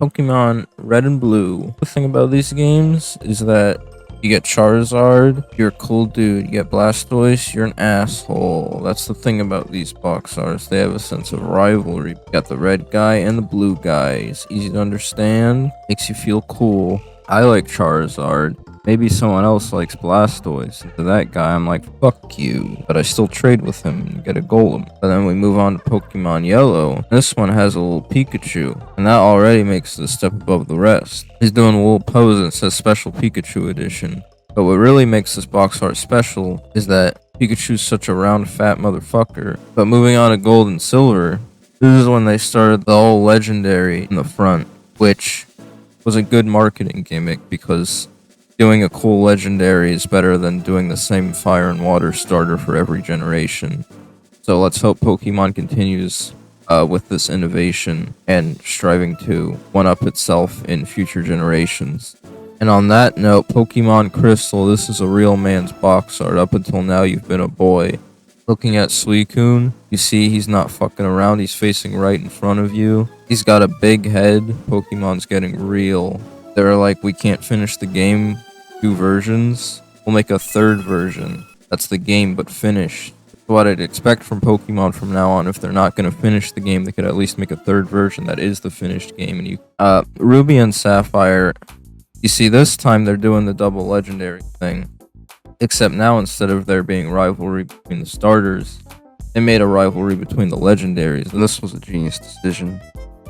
Pokemon Red and Blue. The thing about these games is that you get Charizard, you're a cool dude. You get Blastoise, you're an asshole. That's the thing about these box arts. They have a sense of rivalry. You got the red guy and the blue guy. It's easy to understand, makes you feel cool. I like Charizard. Maybe someone else likes Blastoise. To that guy, I'm like, fuck you. But I still trade with him and get a Golem. But then we move on to Pokemon Yellow. This one has a little Pikachu. And that already makes it a step above the rest. He's doing a little pose and says Special Pikachu Edition. But what really makes this box art special is that Pikachu's such a round, fat motherfucker. But moving on to Gold and Silver, this is when they started the whole Legendary in the front. Which was a good marketing gimmick because doing a cool legendary is better than doing the same fire and water starter for every generation. So let's hope Pokemon continues with this innovation and striving to one-up itself in future generations. And on that note, Pokemon Crystal, this is a real man's box art. Up until now, you've been a boy. Looking at Suicune, you see he's not fucking around. He's facing right in front of you. He's got a big head. Pokemon's getting real. They're like, we can't finish the game. 2 versions. We'll make a 3rd version. That's the game, but finished. What I'd expect from Pokemon from now on. If they're not going to finish the game, they could at least make a 3rd version that is the finished game. And Ruby and Sapphire, you see, this time they're doing the double legendary thing. Except now, instead of there being rivalry between the starters, they made a rivalry between the legendaries. And this was a genius decision.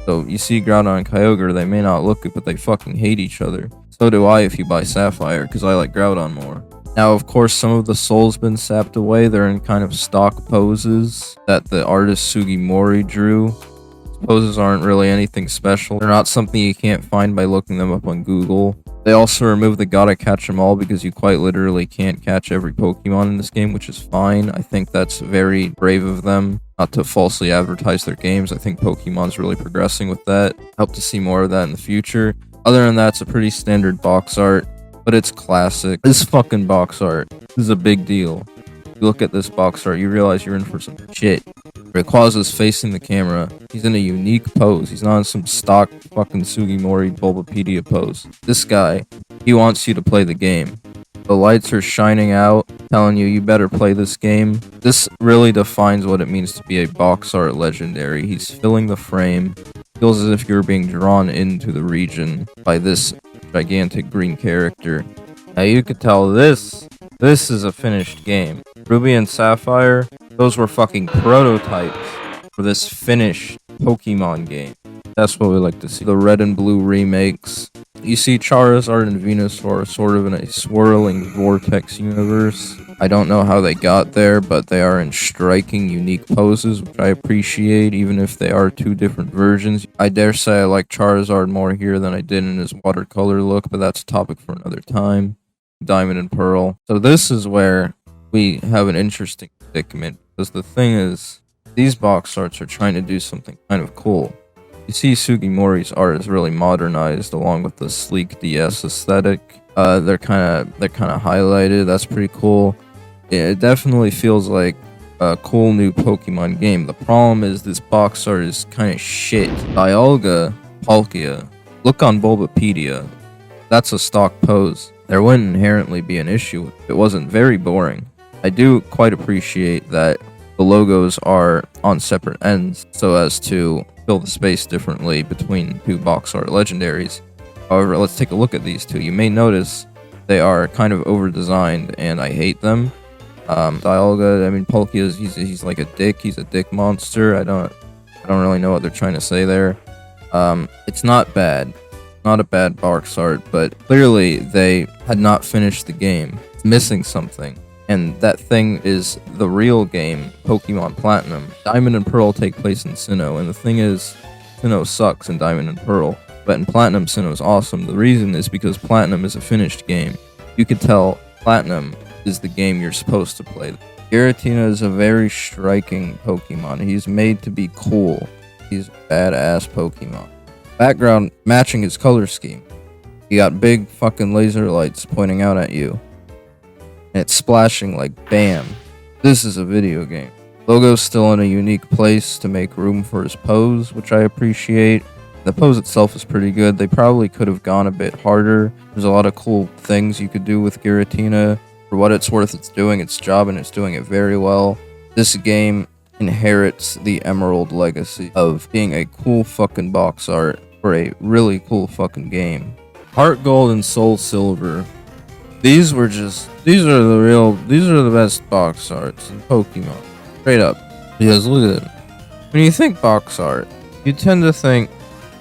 So you see Groudon and Kyogre, they may not look it, but they fucking hate each other. So do I if you buy Sapphire, because I like Groudon more. Now, of course, some of the soul's been sapped away. They're in kind of stock poses that the artist Sugimori drew. These poses aren't really anything special. They're not something you can't find by looking them up on Google. They also removed the gotta catch 'em all because you quite literally can't catch every Pokemon in this game, which is fine. I think that's very brave of them not to falsely advertise their games. I think Pokemon's really progressing with that. Hope to see more of that in the future. Other than that, it's a pretty standard box art, but it's classic. This fucking box art is a big deal. You look at this box art, you realize you're in for some shit. Rayquaza's facing the camera. He's in a unique pose. He's not in some stock fucking Sugimori Bulbapedia pose. This guy, he wants you to play the game. The lights are shining out, telling you better play this game. This really defines what it means to be a box art legendary. He's filling the frame. Feels as if you're being drawn into the region by this gigantic green character. Now you could tell this is a finished game. Ruby and Sapphire, those were fucking prototypes for this finished Pokemon game. That's what we like to see. The Red and Blue remakes. You see Charizard and Venusaur sort of in a swirling vortex universe. I don't know how they got there, but they are in striking, unique poses, which I appreciate, even if they are 2 different versions. I dare say I like Charizard more here than I did in his watercolor look, but that's a topic for another time. Diamond and Pearl. So this is where we have an interesting predicament, because the thing is, these box arts are trying to do something kind of cool. You see Sugimori's art is really modernized along with the sleek DS aesthetic. They're kind of highlighted. That's pretty cool. It definitely feels like a cool new Pokemon game. The problem is this box art is kind of shit. Dialga, Palkia. Look on Bulbapedia. That's a stock pose. There wouldn't inherently be an issue if it wasn't very boring. I do quite appreciate that the logos are on separate ends so as to fill the space differently between 2 box art legendaries. However, let's take a look at these 2. You may notice they are kind of over-designed, and I hate them. Dialga, I mean, Palkia, he's like a dick. He's a dick monster. I don't really know what they're trying to say there. It's not bad. Not a bad box art, but clearly they had not finished the game. It's missing something. And that thing is the real game, Pokemon Platinum. Diamond and Pearl take place in Sinnoh, and the thing is, Sinnoh sucks in Diamond and Pearl. But in Platinum, Sinnoh's awesome. The reason is because Platinum is a finished game. You could tell Platinum is the game you're supposed to play. Giratina is a very striking Pokemon. He's made to be cool. He's a badass Pokemon. Background matching his color scheme. You got big fucking laser lights pointing out at you. And it's splashing like bam. This is a video game. Logo's still in a unique place to make room for his pose, which I appreciate. The pose itself is pretty good. They probably could have gone a bit harder. There's a lot of cool things you could do with Giratina. For what it's worth, it's doing its job and it's doing it very well. This game inherits the Emerald legacy of being a cool fucking box art for a really cool fucking game. Heart Gold and Soul Silver. These are the best box arts in Pokemon. Straight up. Because look at them. When you think box art, you tend to think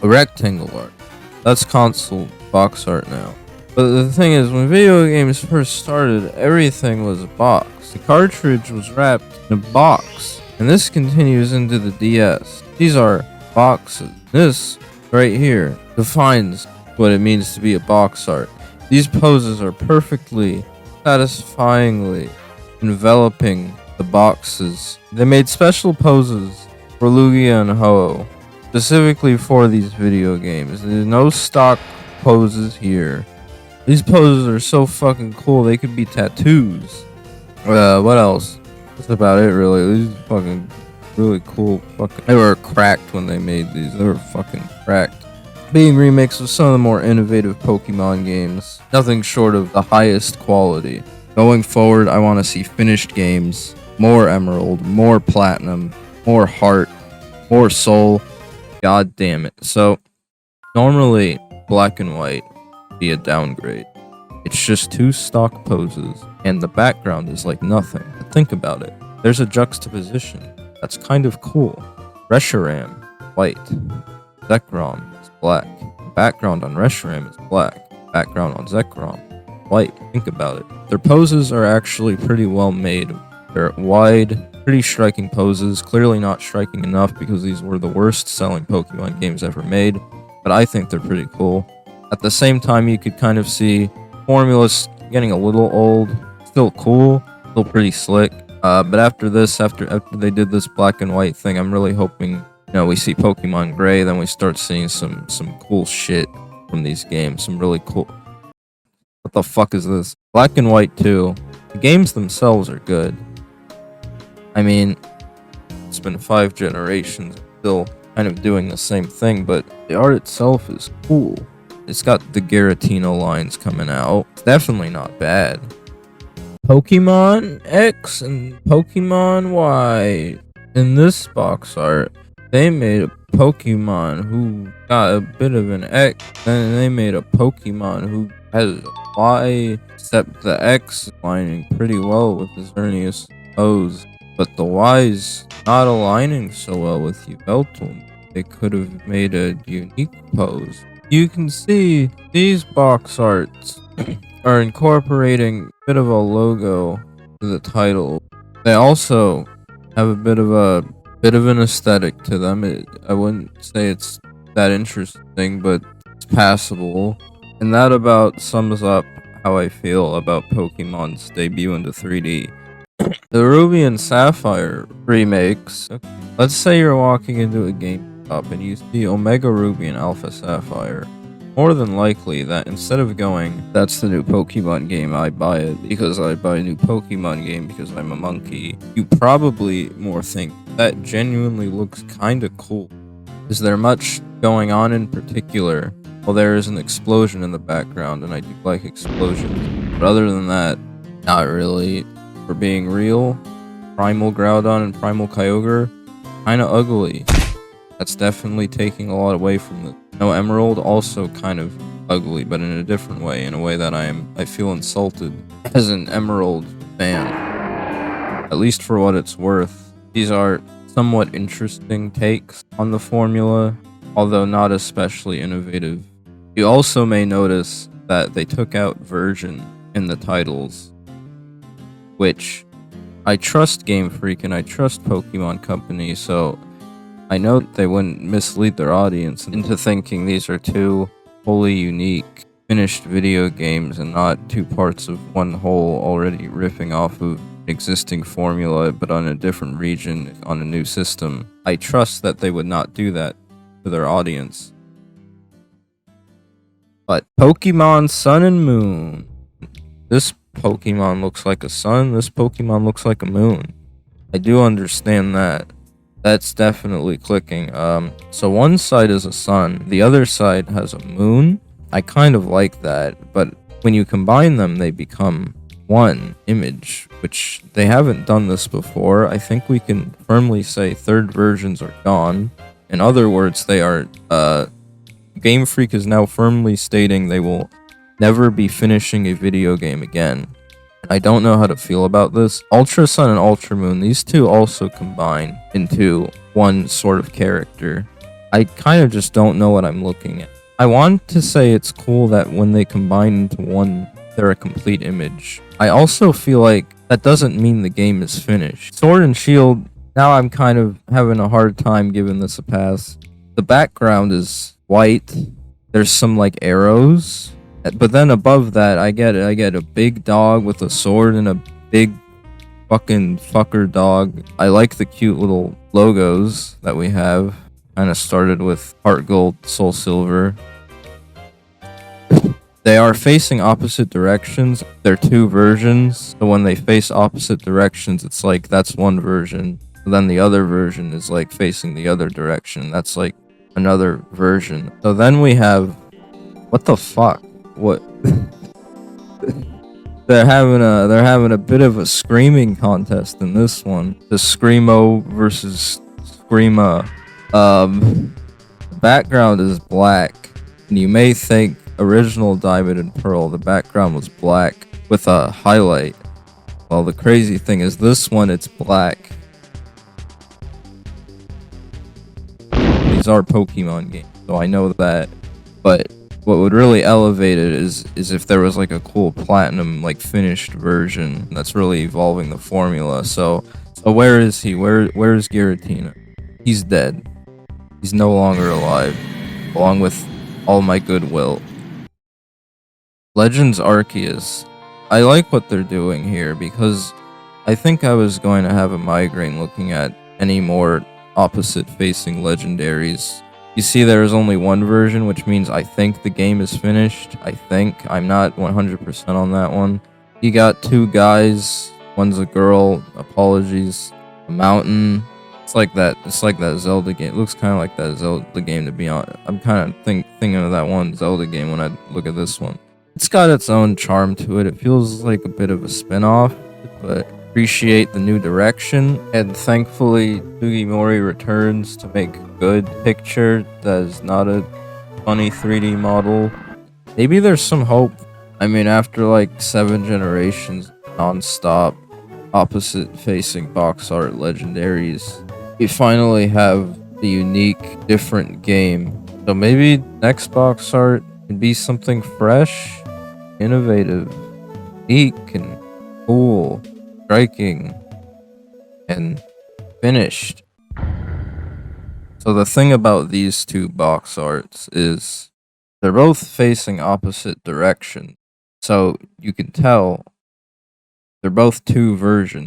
a rectangle art. That's console box art now. But the thing is, when video games first started, everything was a box. The cartridge was wrapped in a box. And this continues into the DS. These are boxes. This right here defines what it means to be a box art. These poses are perfectly, satisfyingly enveloping the boxes. They made special poses for Lugia and Ho, specifically for these video games. There's no stock poses here. These poses are so fucking cool, they could be tattoos. What else? That's about it, really. These fucking really cool fucking... They were cracked when they made these. They were fucking cracked. Being remakes of some of the more innovative Pokemon games. Nothing short of the highest quality. Going forward, I want to see finished games. More Emerald, more Platinum, more Heart, more Soul. God damn it. So, normally, Black and White would be a downgrade. It's just two stock poses, and the background is like nothing. But think about it. There's a juxtaposition. That's kind of cool. Reshiram, white. Zekrom is black. The background on Reshiram is black. Background on Zekrom, white. Think about it. Their poses are actually pretty well made. They're wide, pretty striking poses. Clearly not striking enough because these were the worst selling Pokemon games ever made. But I think they're pretty cool. At the same time, you could kind of see formulas getting a little old. Still cool. Still pretty slick. But after this, after they did this black and white thing, I'm really hoping, we see Pokemon Gray, then we start seeing some cool shit from these games. Some really cool... What the fuck is this? Black and White 2. The games themselves are good. I mean, it's been 5 generations, still kind of doing the same thing, but the art itself is cool. It's got the Giratina lines coming out. It's definitely not bad. Pokemon X and Pokemon Y. In this box art, they made a Pokemon who got a bit of an X, then they made a Pokemon who has a Y, except the X is aligning pretty well with the Xerneas pose, but the Y's not aligning so well with Yveltal. They could have made a unique pose. You can see these box arts are incorporating a bit of a logo to the title. They also have a bit of an aesthetic to them. I wouldn't say it's that interesting, but it's passable. And that about sums up how I feel about Pokemon's debut into 3D. The Ruby and Sapphire remakes. Let's say you're walking into a GameStop and you see Omega Ruby and Alpha Sapphire. More than likely that instead of going, that's the new Pokemon game, I buy it because I buy a new Pokemon game because I'm a monkey, you probably more think that genuinely looks kinda cool. Is there much going on in particular? Well, there is an explosion in the background, and I do like explosions. But other than that, not really. For being real, Primal Groudon and Primal Kyogre, kinda ugly. That's definitely taking a lot away from the... No, Emerald, also kind of ugly, but in a different way, in a way that I feel insulted as an Emerald fan. At least for what it's worth. These are somewhat interesting takes on the formula, although not especially innovative. You also may notice that they took out version in the titles, which I trust Game Freak and I trust Pokemon Company, so I know they wouldn't mislead their audience into thinking these are two wholly unique, finished video games and not two parts of one whole already riffing off of existing formula but on a different region on a new system. I trust that they would not do that to their audience. But Pokemon Sun and Moon. This Pokemon looks like a sun, this Pokemon looks like a moon. I do understand that. That's definitely clicking. So one side is a sun, the other side has a moon. I kind of like that, but when you combine them, they become one image, which they haven't done this before. I think we can firmly say third versions are gone. In other words, they are, Game Freak is now firmly stating they will never be finishing a video game again. I don't know how to feel about this. Ultra Sun and Ultra Moon, these two also combine into one sort of character. I kind of just don't know what I'm looking at. I want to say it's cool that when they combine into one, they're a complete image. I also feel like that doesn't mean the game is finished. Sword and Shield, now I'm kind of having a hard time giving this a pass. The background is white. There's some like arrows. But then above that, I get a big dog with a sword and a big fucking fucker dog. I like the cute little logos that we have. Kind of started with Heart Gold, Soul Silver. They are facing opposite directions. They're two versions. So when they face opposite directions, it's like that's one version. But then the other version is like facing the other direction. That's like another version. So then we have, what the fuck? What? they're having a bit of a screaming contest in this one. The Screamo versus Screama. The background is black, and you may think original Diamond and Pearl, the background was black with a highlight. Well, the crazy thing is this one, it's black. These are Pokemon games, so I know that, but what would really elevate it is if there was like a cool platinum like finished version that's really evolving the formula. So where is he? Where's Giratina? He's dead. He's no longer alive, along with all my goodwill. Legends Arceus. I like what they're doing here because I think I was going to have a migraine looking at any more opposite facing legendaries. You see there is only one version, which means I think the game is finished. I think. I'm not 100% on that one. You got two guys. One's a girl. Apologies. A mountain. It's like that Zelda game. It looks kind of like that Zelda game, to be honest. I'm kind of thinking of that one Zelda game when I look at this one. It's got its own charm to it. It feels like a bit of a spin-off, but appreciate the new direction, and thankfully Sugimori returns to make a good picture that is not a funny 3D model. Maybe there's some hope. I mean, after like 7 generations non-stop opposite facing box art legendaries, we finally have a unique, different game. So maybe next box art can be something fresh, innovative, unique, and cool, striking, and finished. So the thing about these two box arts is they're both facing opposite directions. So you can tell they're both two versions.